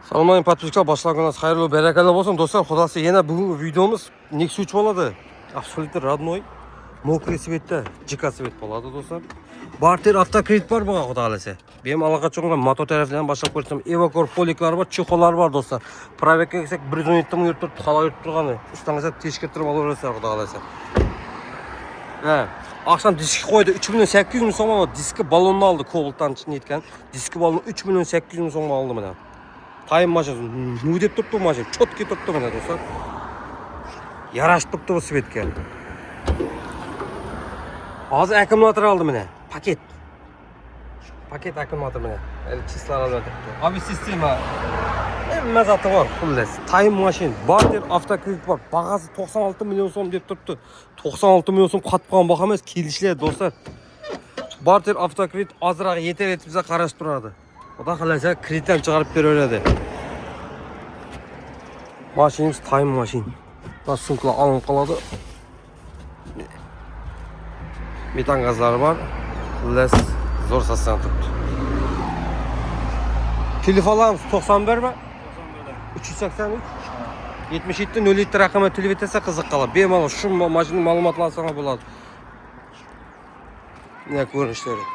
Salomon подписчиктер, башларыңыз хайырлы берекелі болсын. Достар, құдасы yana бүгінгі видеомыз Nexus 3 болады. Абсолютно родной, мокрый цветте, жика цвет болады, достар. Бартер автокредит бар бұға құда қаласа. Benim алақа çoğundan motor tarafından başlap көрсем, Evacor поликлар бар, чехолар бар, достар. Пробегке келсек 117 мың өрт тұрып, қалай өрт тұрғаны. Ұстаңыза тешке тұрып алып өресер құда қаласа. Akşam diski koydu 3.800.000 mi sonra diski balonunu aldı Cobalt'tan neyken diski balonu 3.800.000 mi sonra aldı bana. Time maşası nudep tuttu maşa çot ki tuttu bana dostlar. Yaraş tuttu bu svetke. Az akümülatör aldı bana paket. Paket akümülatör bana. Yani çizgiler aldı. Abi sistema mezatı var fulles. Time machine, barter, автокредит var. Бағасы 96 milyon som dep turibdi. 96 milyon som қатып қалған баға емес, келісіледі достар. Barter, автокредит азырақ етер етіп bize қарашып тұрады. Ода қалайса кредиттен шығарып бере береді. Машинамыз time machine. Бас сумкалар алынып қалады. Метан газлары бар. Fulles зор састан тұрды. Telefonlarımız 91 mi? 383 77 07 raqamga telefon etsa qiziq qoladi. Bemalol shu mashina ma'lumotlarini olsang bo'ladi. Ne ko'rinishlari.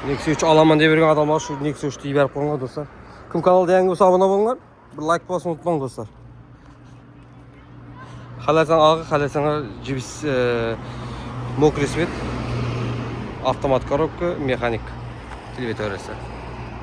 Nexus 3 olaman deb bergan odamlar shu Nexus 3 berib qo'ygan do'stlar. Kim kanalga yangi bo'lsa obuna bo'linglar. Bir like bosishni unutmang do'stlar. Xalasan og'i, xalasan jibis мокрый свет, автомат коробка, механик. Телевизор.